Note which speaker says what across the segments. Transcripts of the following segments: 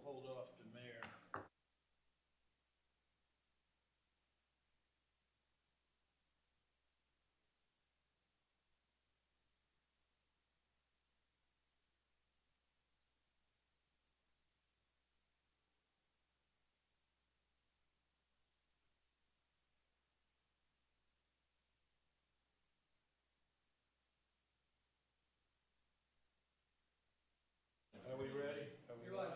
Speaker 1: hold off to Mayor. Are we ready? Are we live?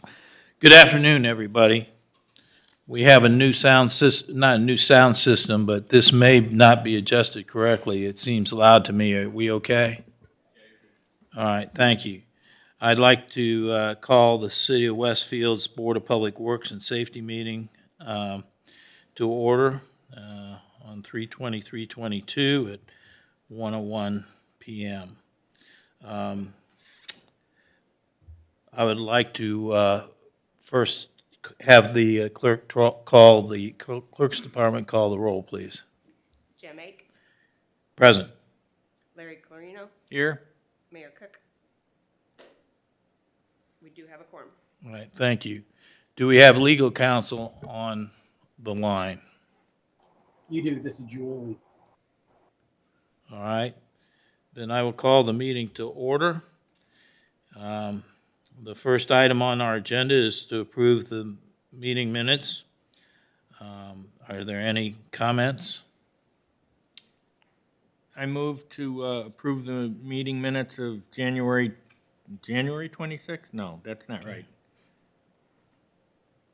Speaker 1: Okay. Good afternoon, everybody. We have a new sound system, not a new sound system, but this may not be adjusted correctly. It seems loud to me. Are we okay? All right, thank you. I'd like to call the City of Westfield's Board of Public Works and Safety meeting to order on 3/23/22 at 1:01 p.m. I would like to first have the clerk call the clerk's department call the roll, please.
Speaker 2: Jim Ake,
Speaker 1: Present.
Speaker 2: Larry Clarino,
Speaker 1: Here.
Speaker 2: Mayor Cook. We do have a quorum.
Speaker 1: All right, thank you. Do we have legal counsel on the line?
Speaker 3: You do. This is Julie.
Speaker 1: All right, then I will call the meeting to order. The first item on our agenda is to approve the meeting minutes. Are there any comments?
Speaker 4: I move to approve the meeting minutes of January 26th? No, that's not right.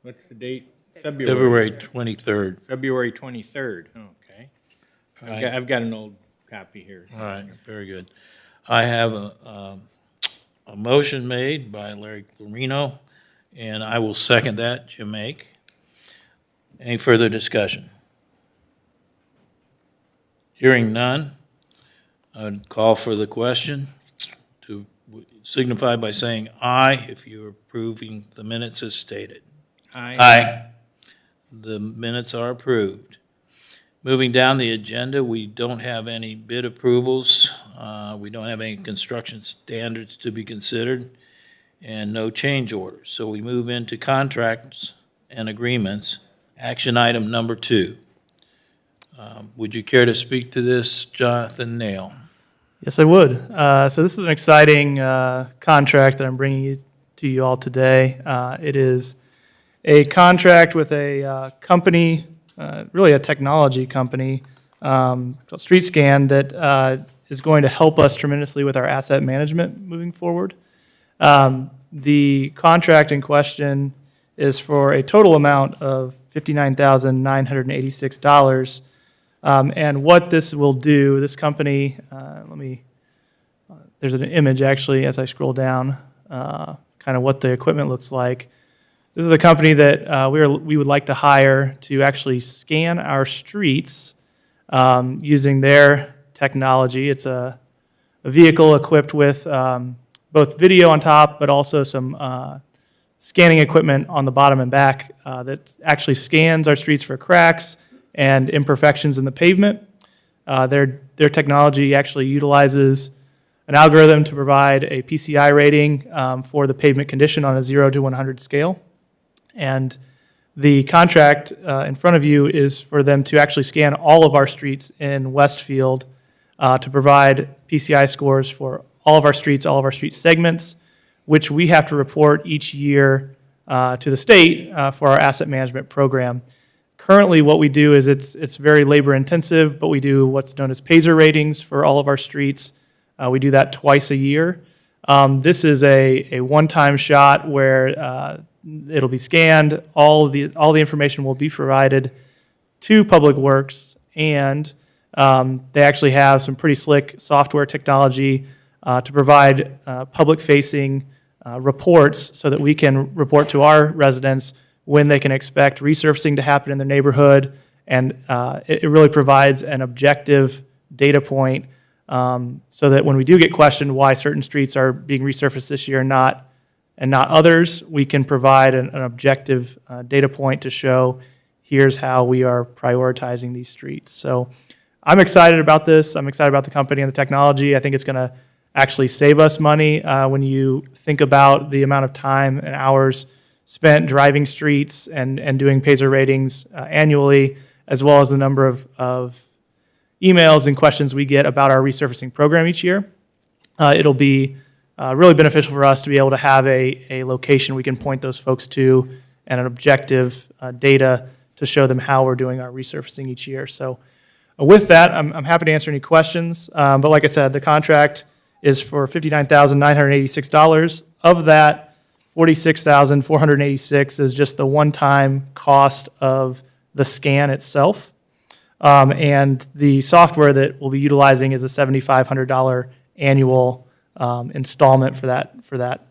Speaker 4: What's the date?
Speaker 1: February 23rd.
Speaker 4: February 23rd, okay.
Speaker 1: All right.
Speaker 4: I've got an old copy here.
Speaker 1: All right, very good. I have a motion made by Larry Clarino, and I will second that, Jim Ake. Any further discussion? Hearing none, I'd call for the question to signify by saying aye if you're approving the minutes as stated. Aye. The minutes are approved. Moving down the agenda, we don't have any bid approvals. We don't have any construction standards to be considered, and no change orders. So we move into contracts and agreements. Action item number 2. Would you care to speak to this, Jonathan Nail?
Speaker 5: Yes, I would. So this is an exciting contract that I'm bringing to you all today. It is a contract with a company, really a technology company, called StreetScan, that is going to help us tremendously with our asset management moving forward. The contract in question is for a total amount of $59,986. And what this will do, this company, there's an image actually as I scroll down, kind of what the equipment looks like. This is a company that we would like to hire to actually scan our streets using their technology. It's a vehicle equipped with both video on top, but also some scanning equipment on the bottom and back that actually scans our streets for cracks and imperfections in the pavement. Their technology actually utilizes an algorithm to provide a PCI rating for the pavement condition on a 0 to 100 scale. And the contract in front of you is for them to actually scan all of our streets in Westfield to provide PCI scores for all of our streets, all of our street segments, which we have to report each year to the state for our asset management program. Currently, what we do is it's very labor intensive, but we do what's known as PASER ratings for all of our streets. We do that twice a year. This is a one-time shot where it'll be scanned. All the information will be provided to Public Works, and they actually have some pretty slick software technology to provide public-facing reports so that we can report to our residents when they can expect resurfacing to happen in their neighborhood, and it really provides an objective data point so that when we do get questioned why certain streets are being resurfaced this year and not others, we can provide an objective data point to show here's how we are prioritizing these streets. So I'm excited about this. I'm excited about the company and the technology. I think it's going to actually save us money when you think about the amount of time and hours spent driving streets and doing Pacer ratings annually, as well as the number of emails and questions we get about our resurfacing program each year. It'll be really beneficial for us to be able to have a location we can point those folks to and an objective data to show them how we're doing our resurfacing each year. So with that, I'm happy to answer any questions. But like I said, the contract is for $59,986. Of that, $46,486 is just the one-time cost of the scan itself. And the software that we'll be utilizing is a $7,500 annual installment for that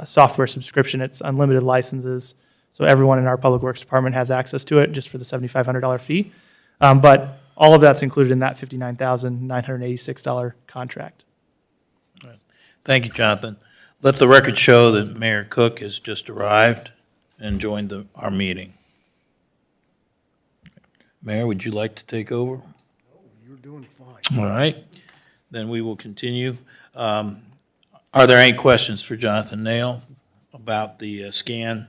Speaker 5: software subscription. It's unlimited licenses, so everyone in our Public Works Department has access to it just for the $7,500 fee. But all of that's included in that $59,986 contract.
Speaker 1: Thank you, Jonathan. Let the record show that Mayor Cook has just arrived and joined our meeting. Mayor, would you like to take over?
Speaker 6: You're doing fine.
Speaker 1: All right, then we will continue. Are there any questions for Jonathan Nail about the street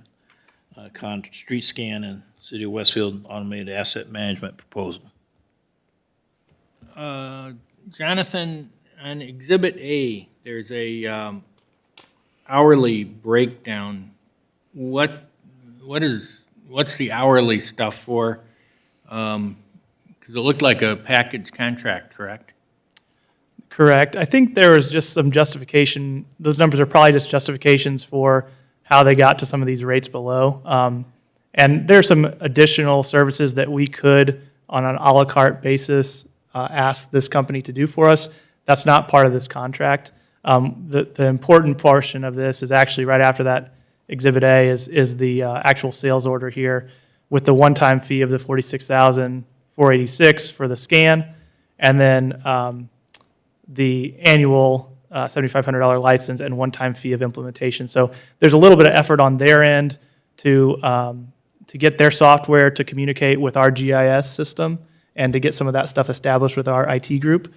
Speaker 1: scan and City of Westfield automated asset management proposal?
Speaker 4: Jonathan, on Exhibit A, there's a hourly breakdown. What's the hourly stuff for? Because it looked like a package contract, correct?
Speaker 5: Correct. I think there was just some justification. Those numbers are probably just justifications for how they got to some of these rates below. And there's some additional services that we could, on an a la carte basis, ask this company to do for us. That's not part of this contract. The important portion of this is actually right after that Exhibit A is the actual sales order here with the one-time fee of the $46,486 for the scan, and then the annual $7,500 license and one-time fee of implementation. So there's a little bit of effort on their end to get their software to communicate with our GIS system and to get some of that stuff established with our IT group.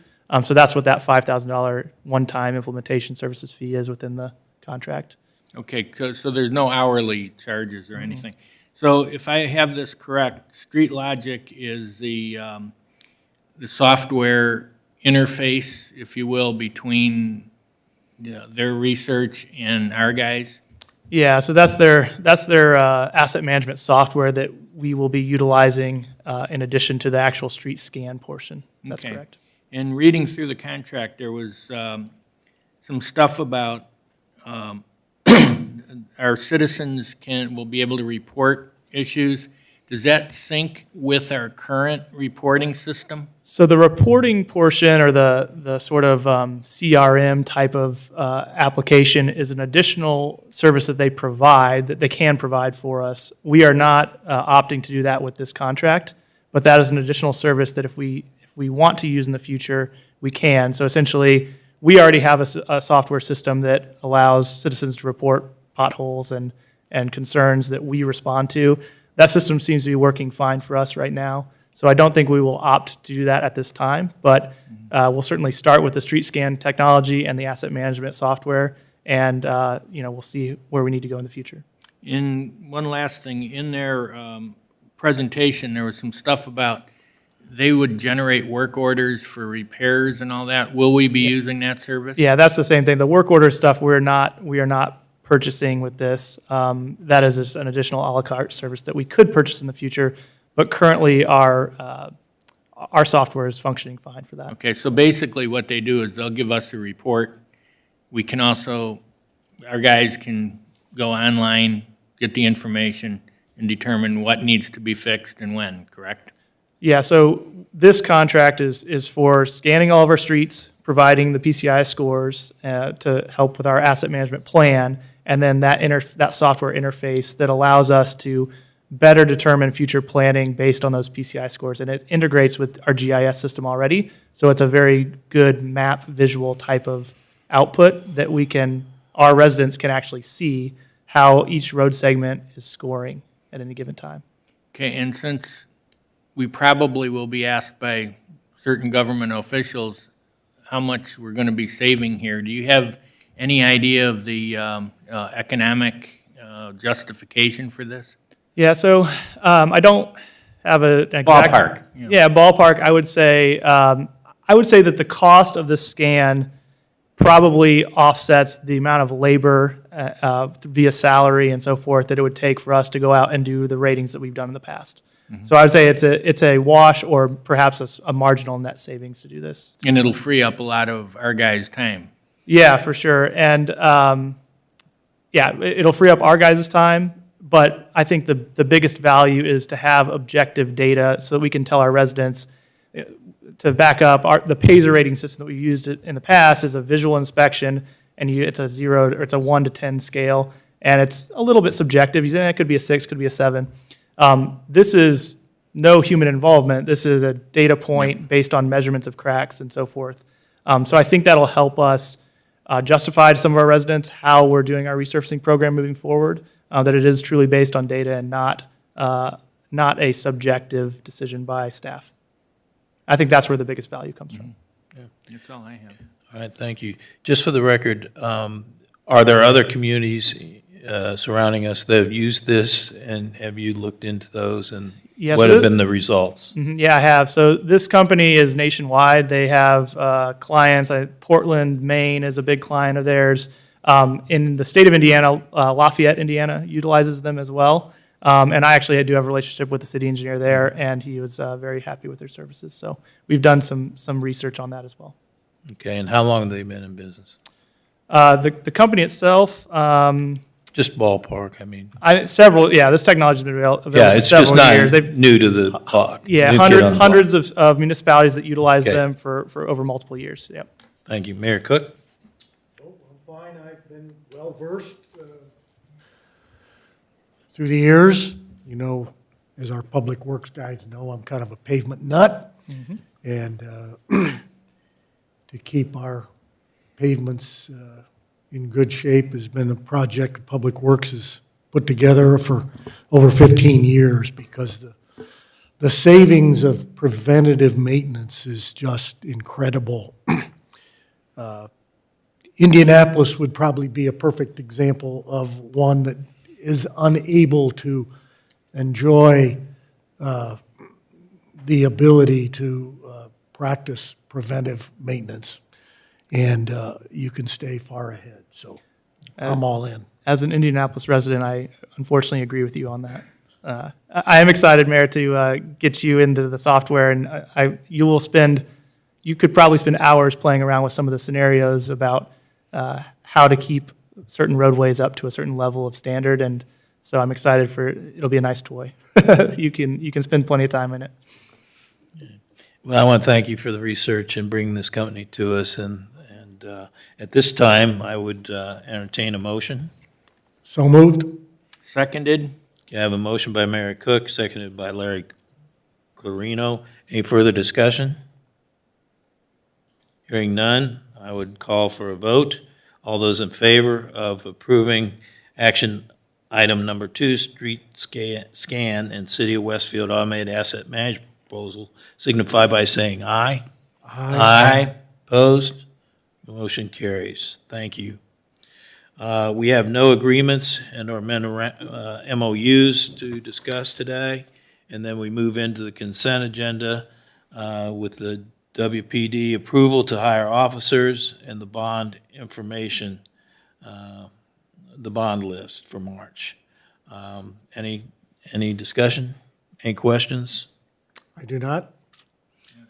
Speaker 5: So that's what that $5,000 one-time implementation services fee is within the contract.
Speaker 4: Okay, so there's no hourly charges or anything. So if I have this correct, Street Logic is the software interface, if you will, between their research and our guys?
Speaker 5: Yeah, so that's their asset management software that we will be utilizing in addition to the actual street scan portion. That's
Speaker 4: Okay.
Speaker 5: correct.
Speaker 4: In reading through the contract, there was some stuff about our citizens will be able to report issues. Does that sync with our current reporting system?
Speaker 5: So the reporting portion, or the sort of CRM type of application, is an additional service that they can provide for us. We are not opting to do that with this contract, but that is an additional service that if we want to use in the future, we can. So essentially, we already have a software system that allows citizens to report potholes and concerns that we respond to. That system seems to be working fine for us right now. So I don't think we will opt to do that at this time, but we'll certainly start with the street scan technology and the asset management software, and we'll see where we need to go in the future.
Speaker 4: In one last thing, in their presentation, there was some stuff about they would generate work orders for repairs and all that. Will we be using that service?
Speaker 5: Yeah, that's the same thing. The work order stuff we are not purchasing with this. That is just an additional a la carte service that we could purchase in the future, but currently our software is functioning fine for that.
Speaker 4: Okay, so basically what they do is they'll give us a report. We can also, our guys can go online, get the information, and determine what needs to be fixed and when, correct?
Speaker 5: Yeah, so this contract is for scanning all of our streets, providing the PCI scores to help with our asset management plan, and then that software interface that allows us to better determine future planning based on those PCI scores. And it integrates with our GIS system already, so it's a very good map visual type of output that our residents can actually see how each road segment is scoring at any given time.
Speaker 4: Okay, and since we probably will be asked by certain government officials how much we're gonna be saving here. Do you have any idea of the economic justification for this?
Speaker 5: Yeah, so I don't have an exact
Speaker 4: Ballpark, yeah.
Speaker 5: Yeah, ballpark. I would say that the cost of the scan probably offsets the amount of labor via salary and so forth that it would take for us to go out and do the ratings that we've done in the past. So I would say it's a wash or perhaps a marginal net savings to do this.
Speaker 4: And it'll free up a lot of our guys' time.
Speaker 5: Yeah, for sure. And it'll free up our guys' time, but I think the biggest value is to have objective data so that we can tell our residents, to back up, the PASER rating system that we used in the past is a visual inspection, and it's a 0 or it's a 1 to 10 scale, and it's a little bit subjective. You say it could be a 6, could be a 7. This is no human involvement. This is a data point based on measurements of cracks and so forth. So I think that'll help us justify to some of our residents how we're doing our resurfacing program moving forward, that it is truly based on data and not a subjective decision by staff. I think that's where the biggest value comes from.
Speaker 4: That's all I have.
Speaker 1: All right, thank you. Just for the record, are there other communities surrounding us that have used this, and have you looked into those, and
Speaker 5: Yeah,
Speaker 1: what
Speaker 5: so
Speaker 1: have been the results?
Speaker 5: Yeah, I have. So this company is nationwide. They have clients. Portland, Maine is a big client of theirs. In the state of Indiana, Lafayette, Indiana utilizes them as well. And I actually do have a relationship with the city engineer there, and he was very happy with their services. So we've done some research on that as well.
Speaker 1: Okay, and how long have they been in business?
Speaker 5: The company itself,
Speaker 1: Just ballpark, I mean.
Speaker 5: this technology's been available
Speaker 1: Yeah,
Speaker 5: for
Speaker 1: it's just
Speaker 5: several years.
Speaker 1: not
Speaker 5: They've
Speaker 1: new to the block.
Speaker 5: Yeah,
Speaker 1: New kid on the block.
Speaker 5: hundreds of municipalities that utilize
Speaker 1: Okay.
Speaker 5: them for over multiple years. Yep.
Speaker 1: Thank you. Mayor Cook?
Speaker 6: Oh, I'm fine. I've been well-versed through the years. You know, as our public works guys know, I'm kind of a pavement nut. And to keep our pavements in good shape has been a project Public Works has put together for over 15 years, because the savings of preventative maintenance is just incredible. Indianapolis would probably be a perfect example of one that is unable to enjoy the ability to practice preventive maintenance, and you can stay far ahead. So I'm all in.
Speaker 5: As an Indianapolis resident, I unfortunately agree with you on that. I am excited, Mayor, to get you into the software, and you could probably spend hours playing around with some of the scenarios about how to keep certain roadways up to a certain level of standard, and so I'm excited it'll be a nice toy. You can spend plenty of time in it.
Speaker 1: Well, I want to thank you for the research and bringing this company to us, and at this time, I would entertain a motion.
Speaker 6: So moved?
Speaker 4: Seconded?
Speaker 1: I have a motion by Mayor Cook, seconded by Larry Clarino. Any further discussion? Hearing none, I would call for a vote. All those in favor of approving action item number 2, street scan and City of Westfield automated asset management proposal, signify by saying aye. Aye. Opposed? The motion carries. Thank you. We have no agreements and or MOUs to discuss today, and then we move into the consent agenda with the WPD approval to hire officers and the bond information, the bond list for March. Any discussion? Any questions?
Speaker 6: I do not.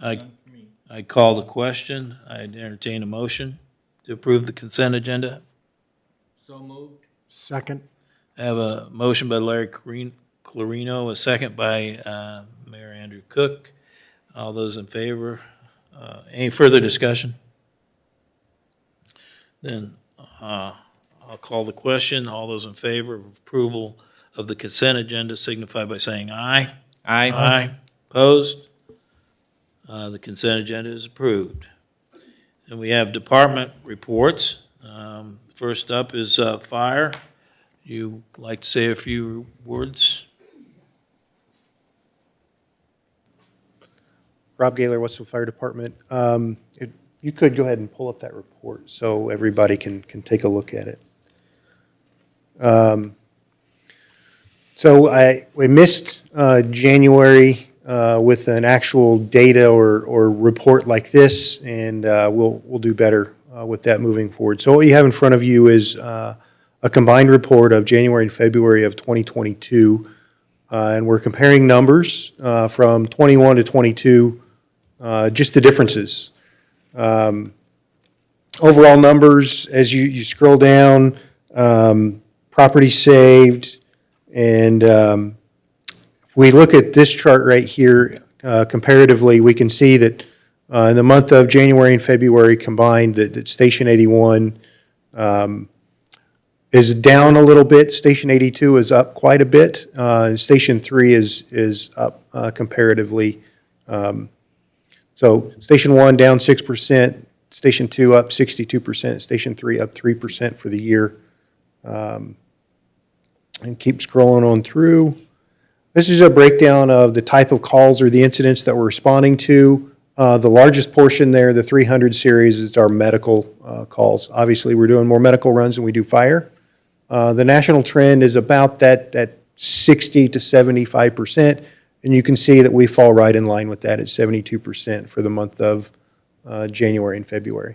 Speaker 1: I call the question. I'd entertain a motion to approve the consent agenda.
Speaker 4: So moved.
Speaker 6: Second?
Speaker 1: I have a motion by Larry Clarino, a second by Mayor Andrew Cook. All those in favor? Any further discussion? Then I'll call the question. All those in favor of approval of the consent agenda signify by saying aye.
Speaker 4: Aye.
Speaker 1: Aye. Opposed? The consent agenda is approved. And we have department reports. First up is fire. You like to say a few words?
Speaker 7: Rob Gaylor, Westfield Fire Department. You could go ahead and pull up that report so everybody can take a look at it. So we missed January with an actual data or report like this, and we'll do better with that moving forward. So what you have in front of you is a combined report of January and February of 2022, and we're comparing numbers from 21 to 22, just the differences. Overall numbers, as you scroll down, property saved, and if we look at this chart right here, comparatively, we can see that in the month of January and February combined, that Station 81 is down a little bit. Station 82 is up quite a bit. Station 3 is up comparatively. So Station 1 down 6%, Station 2 up 62%, Station 3 up 3% for the year. And keep scrolling on through. This is a breakdown of the type of calls or the incidents that we're responding to. The largest portion there, the 300 series, is our medical calls. Obviously, we're doing more medical runs than we do fire. The national trend is about that 60 to 75%, and you can see that we fall right in line with that at 72% for the month of January and February.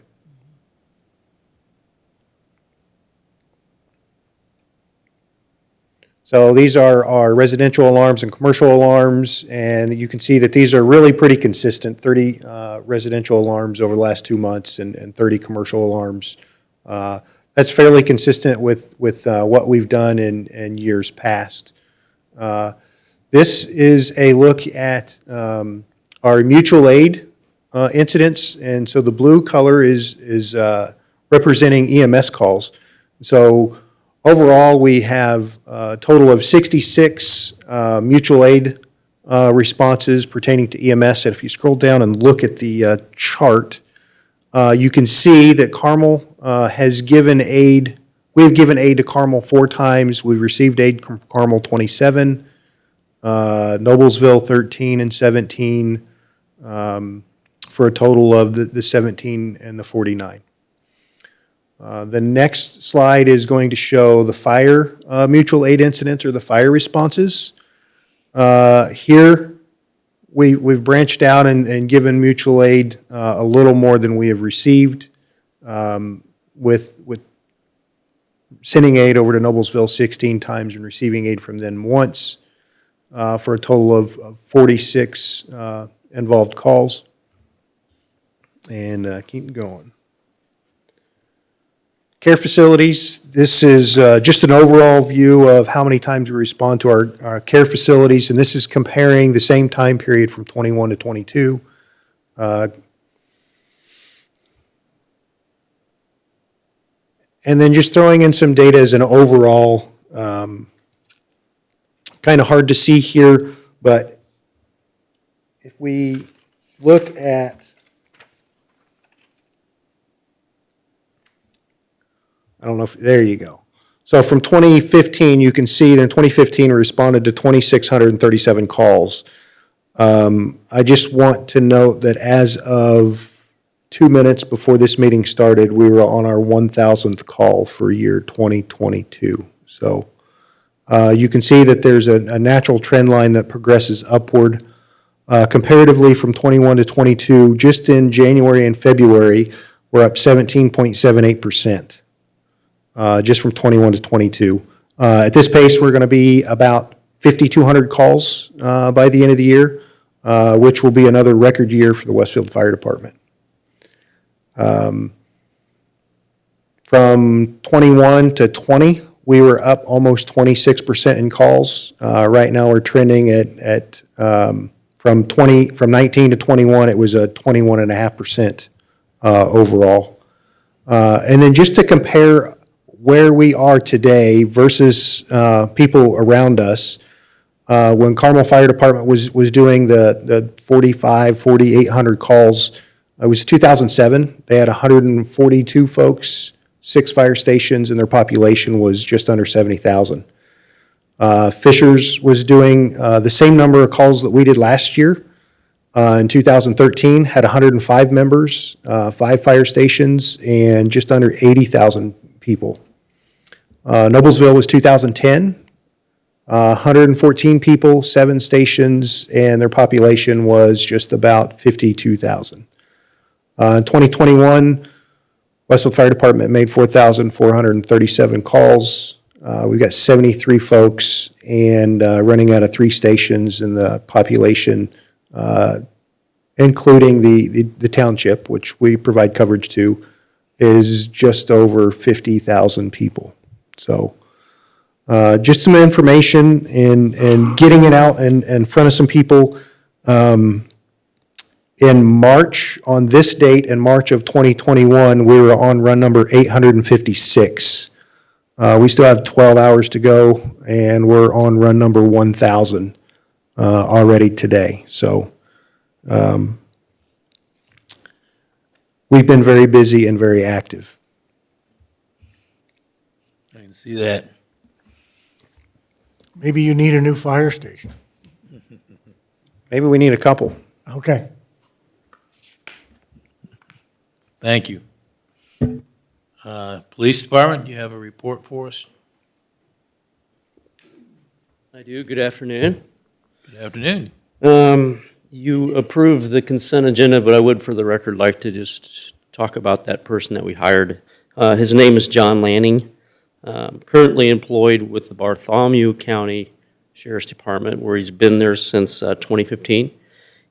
Speaker 7: So these are our residential alarms and commercial alarms, and you can see that these are really pretty consistent, 30 residential alarms over the last 2 months and 30 commercial alarms. That's fairly consistent with what we've done in years past. This is a look at our mutual aid incidents, and so the blue color is representing EMS calls. So overall, we have a total of 66 mutual aid responses pertaining to EMS. And if you scroll down and look at the chart, you can see that Carmel has given aid. We've given aid to Carmel 4 times. We've received aid from Carmel 27, Noblesville 13 and 17, for a total of the 17 and the 49. The next slide is going to show the fire mutual aid incidents or the fire responses. Here, we've branched out and given mutual aid a little more than we have received, with sending aid over to Noblesville 16 times and receiving aid from them once, for a total of 46 involved calls. And keep going. Care facilities, this is just an overall view of how many times we respond to our care facilities, and this is comparing the same time period from 21 to 22. And then just throwing in some data as an overall, kind of hard to see here, but if we look at, I don't know if, there you go. So from 2015, you can see that in 2015, we responded to 2,637 calls. I just want to note that as of 2 minutes before this meeting started, we were on our 1,000th call for year 2022. So you can see that there's a natural trend line that progresses upward. Comparatively from 21 to 22, just in January and February, we're up 17.78%. Just from 21 to 22. At this pace, we're going to be about 5,200 calls by the end of the year, which will be another record year for the Westfield Fire Department. From 21 to 20, we were up almost 26% in calls. Right now, we're trending at from 19 to 21, it was a 21.5% overall. And then just to compare where we are today versus people around us, when Carmel Fire Department was doing the 4,800 calls, it was 2007. They had 142 folks, 6 fire stations, and their population was just under 70,000. Fishers was doing the same number of calls that we did last year, In 2013, had 105 members, 5 fire stations, and just under 80,000 people. Noblesville was 2010, 114 people, 7 stations, and their population was just about 52,000. In 2021, Westfield Fire Department made 4,437 calls. We've got 73 folks and running out of 3 stations, and the population, including the township, which we provide coverage to, is just over 50,000 people. So just some information and getting it out in front of some people. In March, on this date, in March of 2021, we were on run number 856. We still have 12 hours to go, and we're on run number 1,000 already today. So we've been very busy and very active.
Speaker 1: I can see that.
Speaker 6: Maybe you need a new fire station.
Speaker 7: Maybe we need a couple.
Speaker 6: Okay.
Speaker 1: Thank you. Police Department, you have a report for us?
Speaker 8: I do. Good afternoon.
Speaker 1: Good afternoon.
Speaker 8: You approved the consent agenda, but I would, for the record, like to just talk about that person that we hired. His name is John Lanning, currently employed with the Bartholomew County Sheriff's Department, where he's been there since 2015.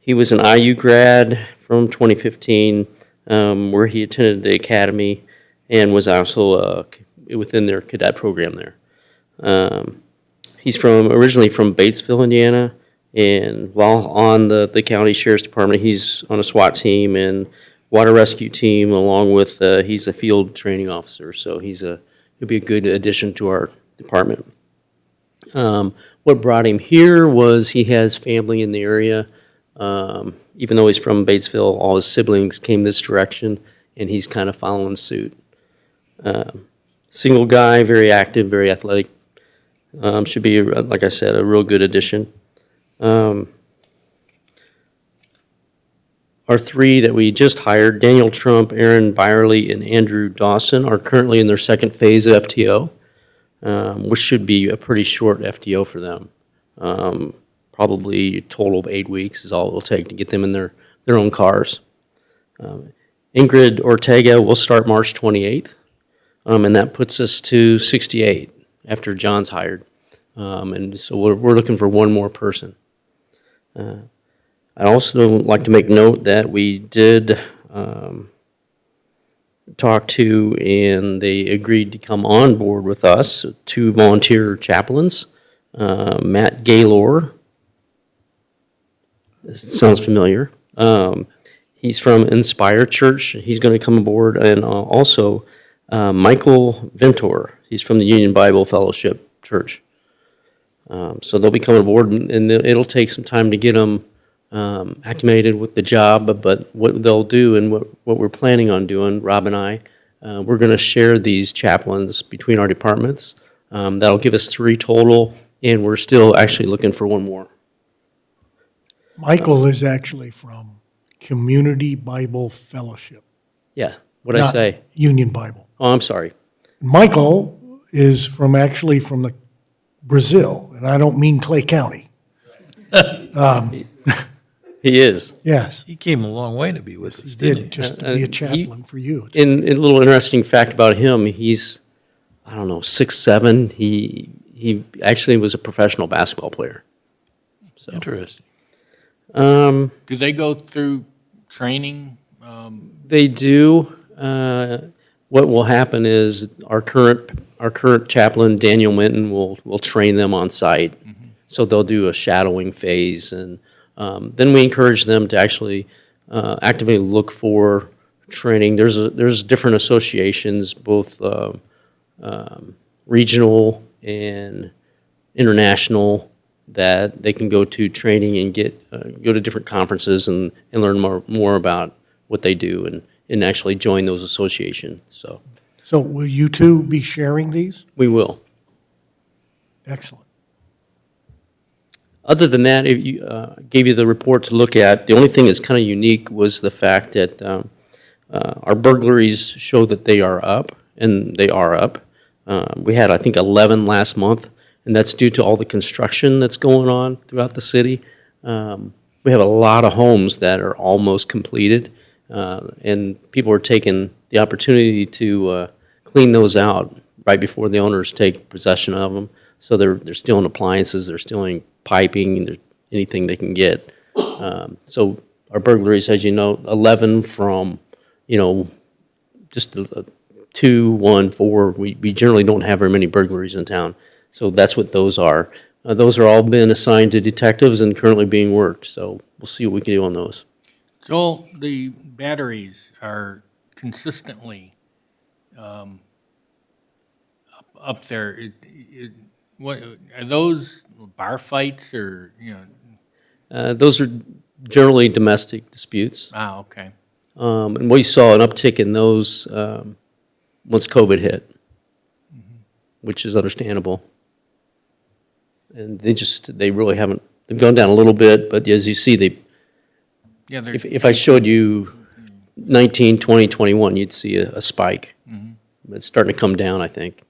Speaker 8: He was an IU grad from 2015, where he attended the academy and was also within their cadet program there. He's originally from Batesville, Indiana, and while on the county sheriff's department, he's on a SWAT team and water rescue team, along with he's a field training officer. So he'll be a good addition to our department. What brought him here was he has family in the area. Even though he's from Batesville, all his siblings came this direction, and he's kind of following suit. Single guy, very active, very athletic. Should be, like I said, a real good addition. Our 3 that we just hired, Daniel Trump, Aaron Byerly, and Andrew Dawson, are currently in their second phase of FTO, which should be a pretty short FTO for them. Probably a total of 8 weeks is all it will take to get them in their own cars. Ingrid Ortega will start March 28th, and that puts us to 68 after John's hired. And so we're looking for one more person. I'd also like to make note that we did talk to, and they agreed to come on board with us, 2 volunteer chaplains, Matt Gaylor. This sounds familiar. He's from Inspire Church. He's going to come aboard, and also Michael Ventor. He's from the Union Bible Fellowship Church. So they'll be coming aboard, and it'll take some time to get them acclimated with the job. But what they'll do, and what we're planning on doing, Rob and I, we're going to share these chaplains between our departments. That'll give us 3 total, and we're still actually looking for one more.
Speaker 6: Michael is actually from Community Bible Fellowship.
Speaker 8: Yeah, what'd I
Speaker 6: not
Speaker 8: say?
Speaker 6: Union Bible.
Speaker 8: Oh, I'm sorry.
Speaker 6: Michael is actually from the Brazil, and I don't mean Clay County.
Speaker 8: He is.
Speaker 6: Yes,
Speaker 1: He came a long way to be with us,
Speaker 6: he
Speaker 1: didn't
Speaker 6: did,
Speaker 1: he?
Speaker 6: just to be a chaplain for you.
Speaker 8: And a little interesting fact about him, he's, I don't know, 6'7". He actually was a professional basketball player. So,
Speaker 1: Interesting.
Speaker 4: Do they go through training?
Speaker 8: they do. What will happen is our current chaplain, Daniel Minton, will train them on site. Mm-hmm. So they'll do a shadowing phase, and then we encourage them to actually actively look for training. There's different associations, both regional and international, that they can go to training and go to different conferences and learn more about what they do and actually join those associations.
Speaker 6: So will you 2 be sharing these?
Speaker 8: We will.
Speaker 6: Excellent.
Speaker 8: Other than that, if you, gave you the report to look at, the only thing that's kind of unique was the fact that our burglaries show that they are up, and they are up. We had, I think, 11 last month, and that's due to all the construction that's going on throughout the city. We have a lot of homes that are almost completed, and people are taking the opportunity to clean those out right before the owners take possession of them. So they're stealing appliances, they're stealing piping, anything they can get. So our burglaries, as you know, 11 from, just 2, 1, 4. We generally don't have very many burglaries in town. So that's what those are. Those are all been assigned to detectives and currently being worked. So we'll see what we can do on those.
Speaker 4: Joel, the batteries are consistently up there. What are those bar fights or
Speaker 8: Those are generally domestic disputes.
Speaker 4: Okay.
Speaker 8: And we saw an uptick in those once COVID hit, which is understandable. And they really haven't, they've gone down a little bit, but as you see, if I showed you 19, 20, 21, you'd see a spike. But it's starting to come down, I think.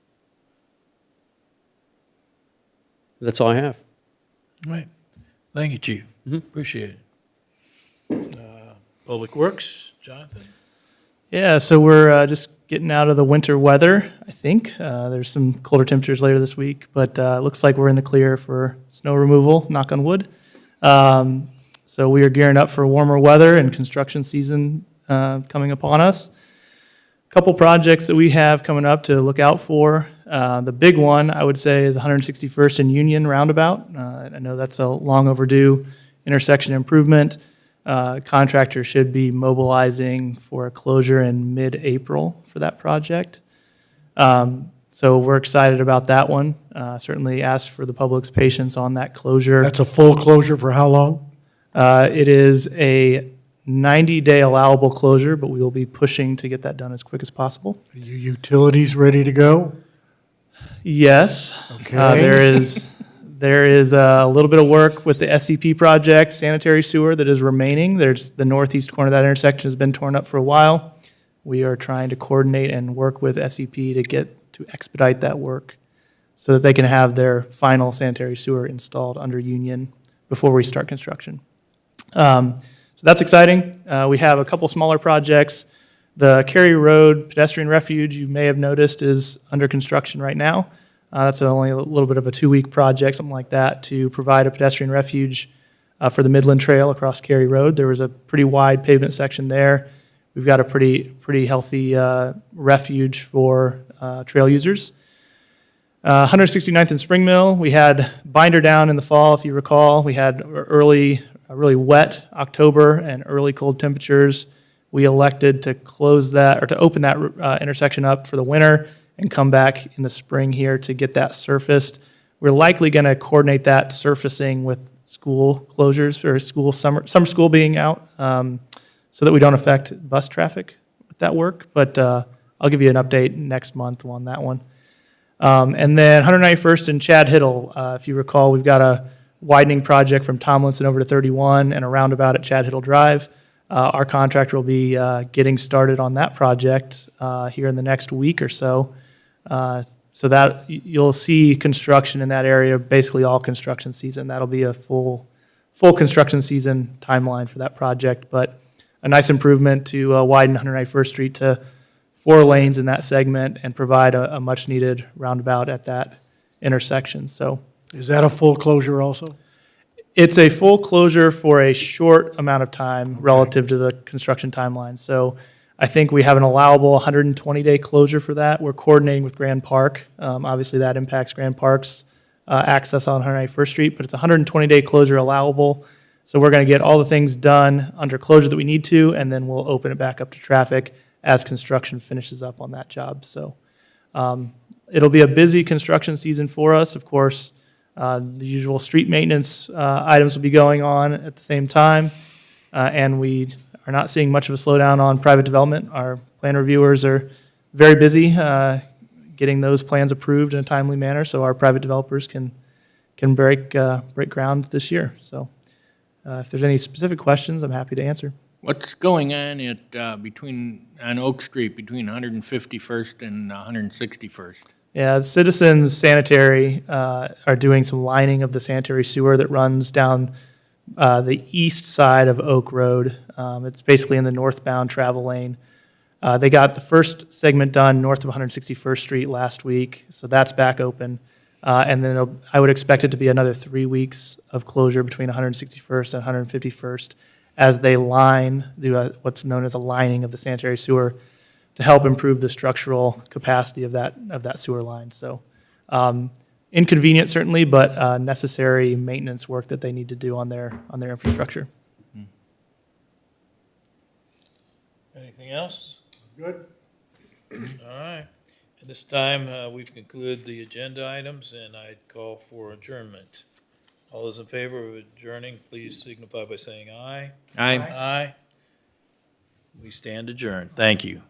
Speaker 8: That's all I have.
Speaker 1: All right. Thank you, Chief. Appreciate it. Public Works, Jonathan?
Speaker 5: Yeah, so we're just getting out of the winter weather, I think. There's some colder temperatures later this week, but it looks like we're in the clear for snow removal, knock on wood. So we are gearing up for warmer weather and construction season coming upon us. A couple projects that we have coming up to look out for. The big one, I would say, is 161st and Union Roundabout. I know that's a long overdue intersection improvement. Contractor should be mobilizing for a closure in mid-April for that project. So we're excited about that one. Certainly ask for the public's patience on that closure.
Speaker 6: That's a full closure for how long?
Speaker 5: It is a 90-day allowable closure, but we will be pushing to get that done as quick as possible.
Speaker 6: Are your utilities ready to go?
Speaker 5: Yes.
Speaker 6: Okay.
Speaker 5: There is a little bit of work with the SCP project, sanitary sewer, that is remaining. There's the northeast corner of that intersection has been torn up for a while. We are trying to coordinate and work with SCP to expedite that work so that they can have their final sanitary sewer installed under Union before we start construction. So that's exciting. We have a couple smaller projects. The Kerry Road Pedestrian Refuge, you may have noticed, is under construction right now. That's only a little bit of a 2-week project, something like that, to provide a pedestrian refuge for the Midland Trail across Kerry Road. There was a pretty wide pavement section there. We've got a pretty healthy refuge for trail users. 169th and Spring Mill, we had binder down in the fall, if you recall. We had really wet October and early cold temperatures. We elected to close that, or to open that intersection up for the winter and come back in the spring here to get that surfaced. We're likely going to coordinate that surfacing with school closures or summer school being out so that we don't affect bus traffic with that work. But I'll give you an update next month on that one. And then 191st and Chad Hiddle, if you recall, we've got a widening project from Tomlinson over to 31 and a roundabout at Chad Hiddle Drive. Our contractor will be getting started on that project here in the next week or so. So that you'll see construction in that area, basically all construction season. That'll be a full construction season timeline for that project, but a nice improvement to widen 191st Street to 4 lanes in that segment and provide a much-needed roundabout at that intersection. So
Speaker 6: Is that a full closure also?
Speaker 5: it's a full closure for a short amount of time relative to the construction timeline. So I think we have an allowable 120-day closure for that. We're coordinating with Grand Park. Obviously, that impacts Grand Park's access on 191st Street, but it's a 120-day closure allowable. So we're going to get all the things done under closure that we need to, and then we'll open it back up to traffic as construction finishes up on that job. So it'll be a busy construction season for us. Of course, the usual street maintenance items will be going on at the same time, and we are not seeing much of a slowdown on private development. Our plan reviewers are very busy getting those plans approved in a timely manner so our private developers can can break ground this year. So if there's any specific questions, I'm happy to answer.
Speaker 4: What's going on on Oak Street between 151st and 161st?
Speaker 5: Yeah, Citizens Sanitary are doing some lining of the sanitary sewer that runs down the east side of Oak Road. It's basically in the northbound travel lane. They got the first segment done north of 161st Street last week, so that's back open. And then I would expect it to be another 3 weeks of closure between 161st and 151st as they do what's known as a lining of the sanitary sewer to help improve the structural capacity of that sewer line. So inconvenient certainly, but necessary maintenance work that they need to do on their infrastructure.
Speaker 1: Anything else?
Speaker 6: Good.
Speaker 1: All right. At this time, we've concluded the agenda items, and I'd call for adjournment. All those in favor of adjourning, please signify by saying aye.
Speaker 4: Aye.
Speaker 1: Aye. We stand adjourned. Thank you.